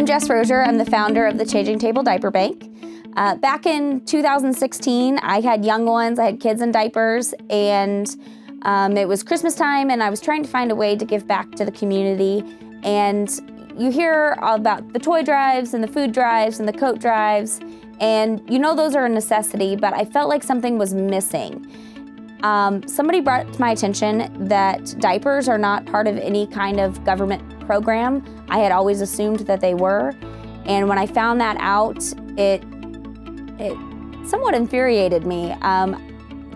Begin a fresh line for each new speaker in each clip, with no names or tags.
Jess Rozier. I'm the founder of the Changing Table Diaper Bank. Back in 2016, I had young ones, I had kids in diapers, and it was Christmas time, and I was trying to find a way to give back to the community. And you hear about the toy drives and the food drives and the coat drives, and you know those are a necessity, but I felt like something was missing. Somebody brought to my attention that diapers are not part of any kind of government program. I had always assumed that they were, and when I found that out, it somewhat infuriated me.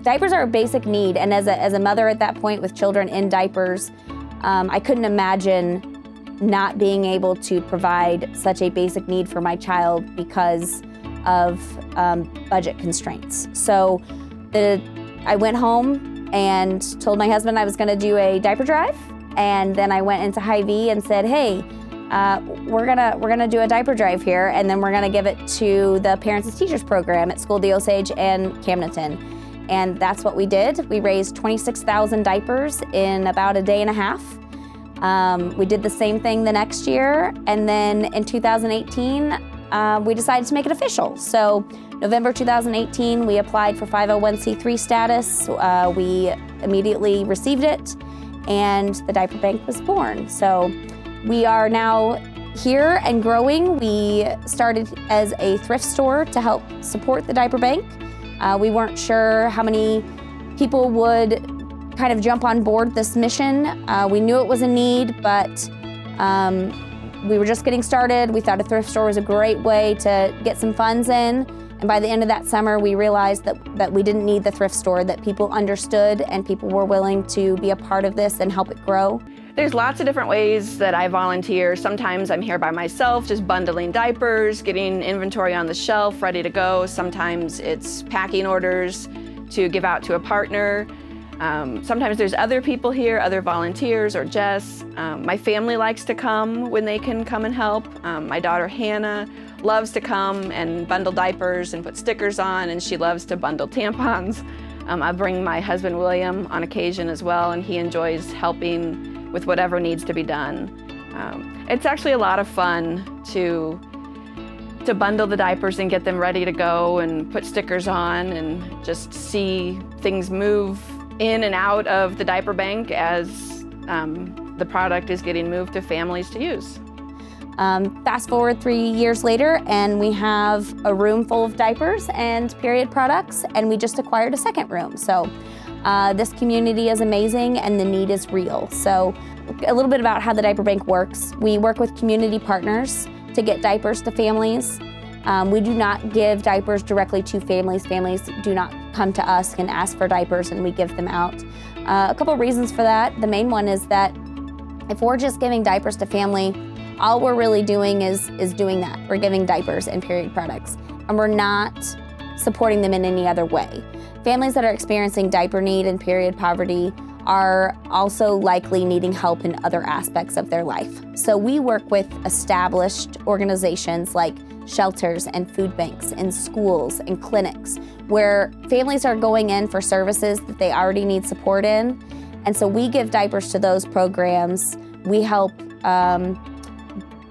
Diapers are a basic need, and as a mother at that point with children in diapers, I couldn't imagine not being able to provide such a basic need for my child because of budget constraints. So I went home and told my husband I was gonna do a diaper drive, and then I went into Hy-Vee and said, hey, we're gonna do a diaper drive here, and then we're gonna give it to the Parents as Teachers program at School D. Osage and Camdenton. And that's what we did. We raised 26,000 diapers in about a day and a half. We did the same thing the next year, and then in 2018, we decided to make it official. So November 2018, we applied for 501c3 status. We immediately received it, and the diaper bank was born. So we are now here and growing. We started as a thrift store to help support the diaper bank. We weren't sure how many people would kind of jump on board this mission. We knew it was a need, but we were just getting started. We thought a thrift store was a great way to get some funds in. And by the end of that summer, we realized that we didn't need the thrift store, that people understood and people were willing to be a part of this and help it grow.
There's lots of different ways that I volunteer. Sometimes I'm here by myself, just bundling diapers, getting inventory on the shelf, ready to go. Sometimes it's packing orders to give out to a partner. Sometimes there's other people here, other volunteers or Jess. My family likes to come when they can come and help. My daughter Hannah loves to come and bundle diapers and put stickers on, and she loves to bundle tampons. I bring my husband William on occasion as well, and he enjoys helping with whatever needs to be done. It's actually a lot of fun to bundle the diapers and get them ready to go and put stickers on and just see things move in and out of the diaper bank as the product is getting moved to families to use.
Fast forward 3 years later, and we have a room full of diapers and period products, and we just acquired a second room. So this community is amazing and the need is real. So a little bit about how the diaper bank works. We work with community partners to get diapers to families. We do not give diapers directly to families. Families do not come to us and ask for diapers and we give them out. A couple reasons for that. The main one is that if we're just giving diapers to family, all we're really doing is doing that. We're giving diapers and period products, and we're not supporting them in any other way. Families that are experiencing diaper need and period poverty are also likely needing help in other aspects of their life. So we work with established organizations like shelters and food banks and schools and clinics where families are going in for services that they already need support in. And so we give diapers to those programs. We help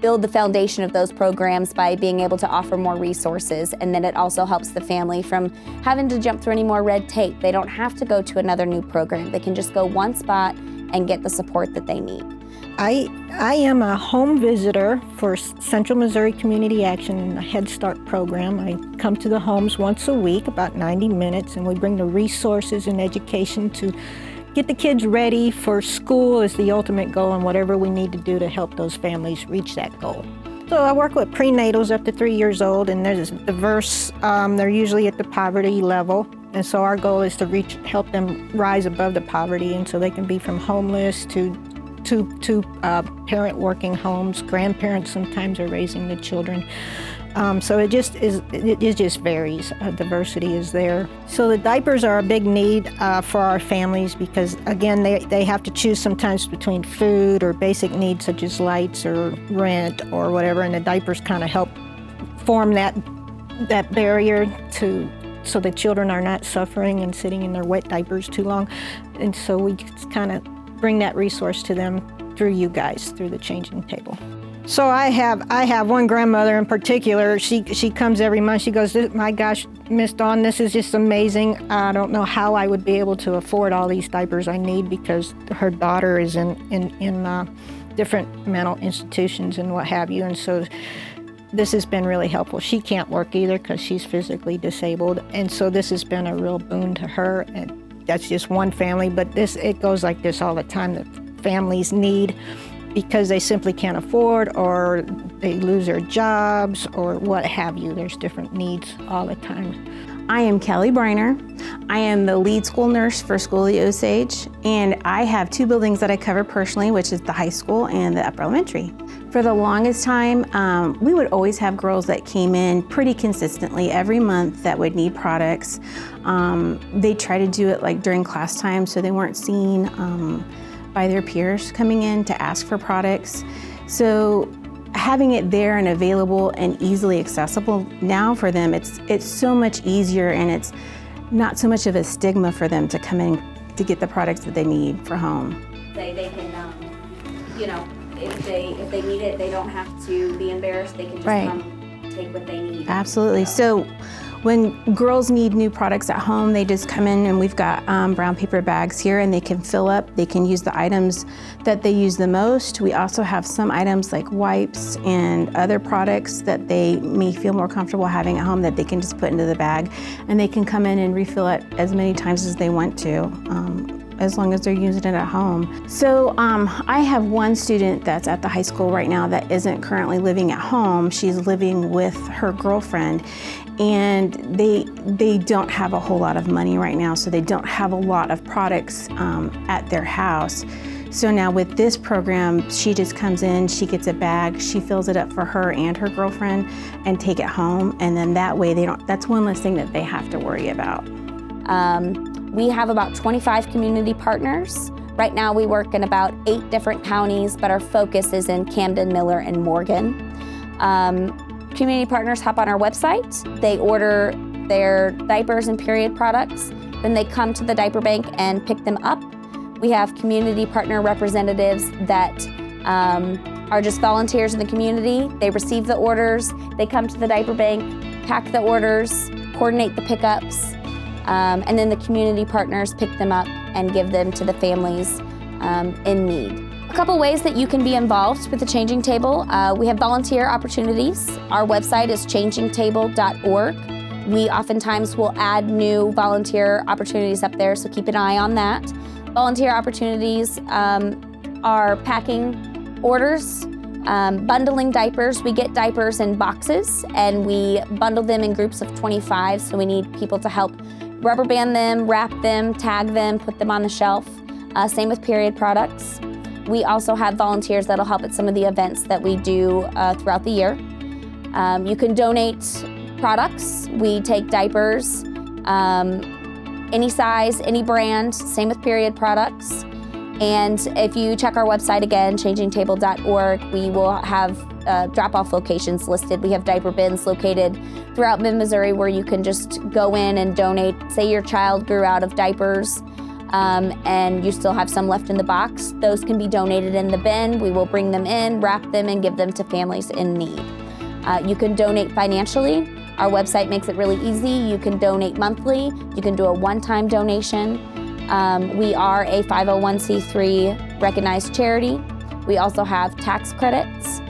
build the foundation of those programs by being able to offer more resources, and then it also helps the family from having to jump through any more red tape. They don't have to go to another new program. They can just go one spot and get the support that they need.
I am a home visitor for Central Missouri Community Action Head Start program. I come to the homes once a week, about 90 minutes, and we bring the resources and education to get the kids ready for school is the ultimate goal, and whatever we need to do to help those families reach that goal. So I work with prenatals up to 3 years old, and there's diverse, they're usually at the poverty level. And so our goal is to help them rise above the poverty, and so they can be from homeless to parent working homes. Grandparents sometimes are raising the children. So it just varies. Diversity is there. So the diapers are a big need for our families because, again, they have to choose sometimes between food or basic needs such as lights or rent or whatever, and the diapers kind of help form that barrier so the children are not suffering and sitting in their wet diapers too long. And so we just kind of bring that resource to them through you guys, through the Changing Table. So I have one grandmother in particular. She comes every month. She goes, "My gosh, Miss Dawn, this is just amazing. I don't know how I would be able to afford all these diapers I need because her daughter is in different mental institutions and what have you." And so this has been really helpful. She can't work either because she's physically disabled, and so this has been a real boon to her. And that's just one family, but it goes like this all the time. That families need, because they simply can't afford, or they lose their jobs, or what have you. There's different needs all the time.
I am Kelly Briner. I am the lead school nurse for School of the Osage, and I have 2 buildings that I cover personally, which is the high school and the upper elementary. For the longest time, we would always have girls that came in pretty consistently every month that would need products. They try to do it like during class time, so they weren't seen by their peers coming in to ask for products. So having it there and available and easily accessible now for them, it's so much easier, and it's not so much of a stigma for them to come in to get the products that they need for home.
They can, if they need it, they don't have to be embarrassed. They can just come take what they need.
Absolutely. So when girls need new products at home, they just come in, and we've got brown paper bags here, and they can fill up. They can use the items that they use the most. We also have some items like wipes and other products that they may feel more comfortable having at home that they can just put into the bag, and they can come in and refill it as many times as they want to, as long as they're using it at home. So I have one student that's at the high school right now that isn't currently living at home. She's living with her girlfriend, and they don't have a whole lot of money right now, so they don't have a lot of products at their house. So now with this program, she just comes in, she gets a bag, she fills it up for her and her girlfriend and take it home, and then that way that's one less thing that they have to worry about.
We have about 25 community partners. Right now we work in about 8 different counties, but our focus is in Camden, Miller, and Morgan. Community partners hop on our website, they order their diapers and period products, then they come to the diaper bank and pick them up. We have community partner representatives that are just volunteers in the community. They receive the orders, they come to the diaper bank, pack the orders, coordinate the pickups, and then the community partners pick them up and give them to the families in need. A couple ways that you can be involved with the Changing Table. We have volunteer opportunities. Our website is changingtable.org. We oftentimes will add new volunteer opportunities up there, so keep an eye on that. Volunteer opportunities are packing orders, bundling diapers. We get diapers in boxes, and we bundle them in groups of 25, so we need people to help rubber band them, wrap them, tag them, put them on the shelf. Same with period products. We also have volunteers that'll help at some of the events that we do throughout the year. You can donate products. We take diapers, any size, any brand, same with period products. And if you check our website again, changingtable.org, we will have drop-off locations listed. We have diaper bins located throughout mid-Missouri where you can just go in and donate. Say your child grew out of diapers and you still have some left in the box. Those can be donated in the bin. We will bring them in, wrap them, and give them to families in need. You can donate financially. Our website makes it really easy. You can donate monthly. You can do a one-time donation. We are a 501c3 recognized charity. We also have tax credits.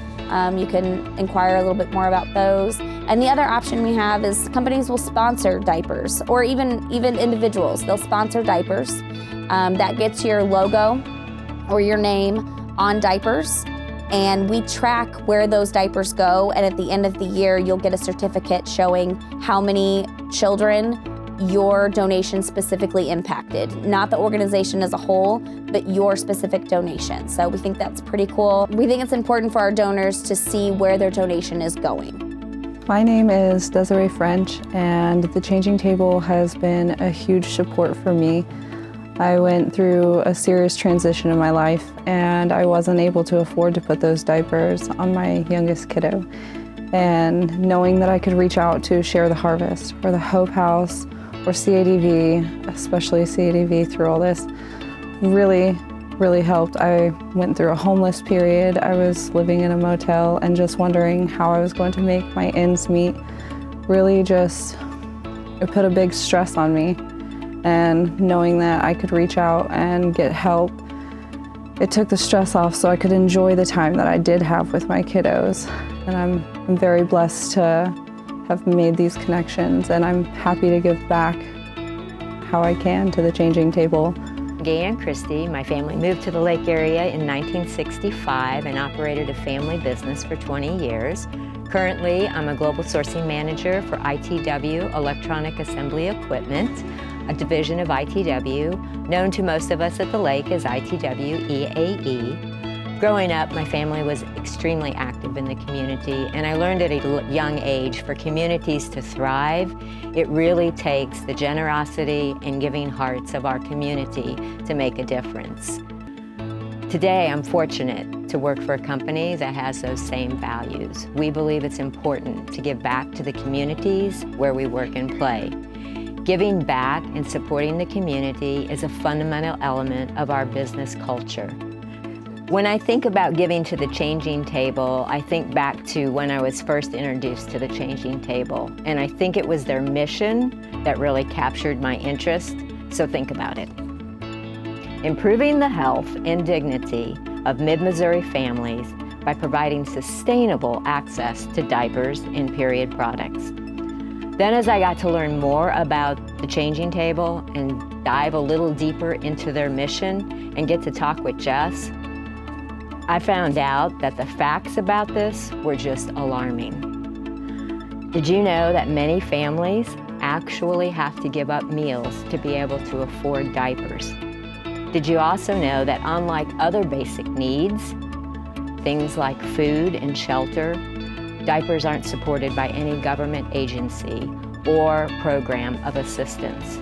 You can inquire a little bit more about those. And the other option we have is companies will sponsor diapers, or even individuals. They'll sponsor diapers. That gets your logo or your name on diapers, and we track where those diapers go, and at the end of the year, you'll get a certificate showing how many children your donation specifically impacted. Not the organization as a whole, but your specific donation. So we think that's pretty cool. We think it's important for our donors to see where their donation is going.
My name is Desiree French, and the Changing Table has been a huge support for me. I went through a serious transition in my life, and I wasn't able to afford to put those diapers on my youngest kiddo. And knowing that I could reach out to Share the Harvest, or the Hope House, or CADV, especially CADV through all this, really really helped. I went through a homeless period. I was living in a motel and just wondering how I was going to make my ends meet. Really just, it put a big stress on me. And knowing that I could reach out and get help, it took the stress off so I could enjoy the time that I did have with my kiddos. And I'm very blessed to have made these connections, and I'm happy to give back how I can to the Changing Table.
Gay and Christy, my family moved to the Lake area in 1965 and operated a family business for 20 years. Currently, I'm a global sourcing manager for ITW Electronic Assembly Equipment, a division of ITW, known to most of us at the Lake as ITW EAE. Growing up, my family was extremely active in the community, and I learned at a young age for communities to thrive, it really takes the generosity and giving hearts of our community to make a difference. Today, I'm fortunate to work for a company that has those same values. We believe it's important to give back to the communities where we work and play. Giving back and supporting the community is a fundamental element of our business culture. When I think about giving to the Changing Table, I think back to when I was first introduced to the Changing Table, and I think it was their mission that really captured my interest, so think about it. Improving the health and dignity of Mid-Missouri families by providing sustainable access to diapers and period products. Then as I got to learn more about the Changing Table and dive a little deeper into their mission and get to talk with Jess, I found out that the facts about this were just alarming. Did you know that many families actually have to give up meals to be able to afford diapers? Did you also know that unlike other basic needs, things like food and shelter, diapers aren't supported by any government agency or program of assistance?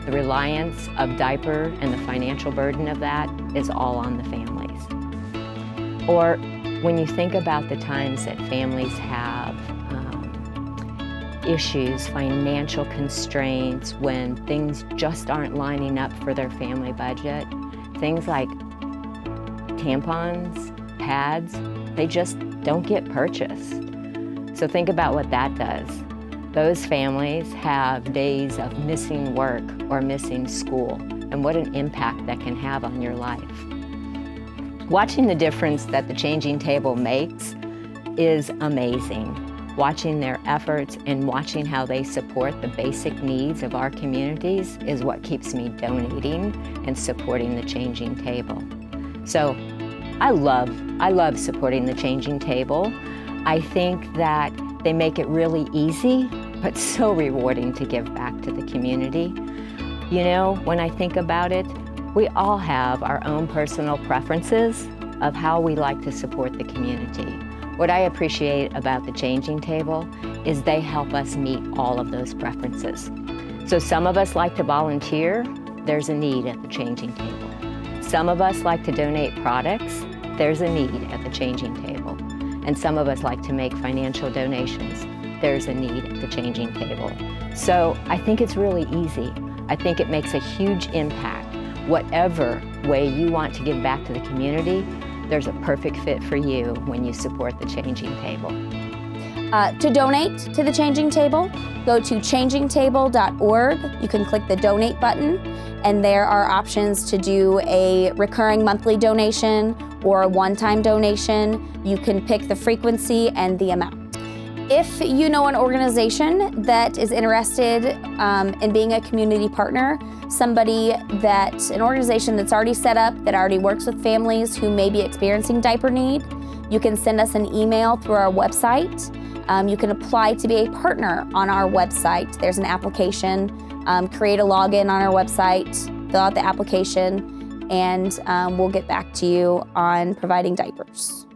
The reliance of diaper and the financial burden of that is all on the families. Or when you think about the times that families have issues, financial constraints, when things just aren't lining up for their family budget, things like tampons, pads, they just don't get purchased. So think about what that does. Those families have days of missing work or missing school, and what an impact that can have on your life. Watching the difference that the Changing Table makes is amazing. Watching their efforts and watching how they support the basic needs of our communities is what keeps me donating and supporting the Changing Table. So I love supporting the Changing Table. I think that they make it really easy, but so rewarding to give back to the community. You know, when I think about it, we all have our own personal preferences of how we like to support the community. What I appreciate about the Changing Table is they help us meet all of those preferences. So some of us like to volunteer, there's a need at the Changing Table. Some of us like to donate products, there's a need at the Changing Table. And some of us like to make financial donations, there's a need at the Changing Table. So I think it's really easy. I think it makes a huge impact. Whatever way you want to give back to the community, there's a perfect fit for you when you support the Changing Table.
To donate to the Changing Table, go to changingtable.org. You can click the donate button, and there are options to do a recurring monthly donation or a one-time donation. You can pick the frequency and the amount. If you know an organization that is interested in being a community partner, an organization that's already set up, that already works with families who may be experiencing diaper need, you can send us an email through our website. You can apply to be a partner on our website. There's an application. Create a login on our website, fill out the application, and we'll get back to you on providing diapers.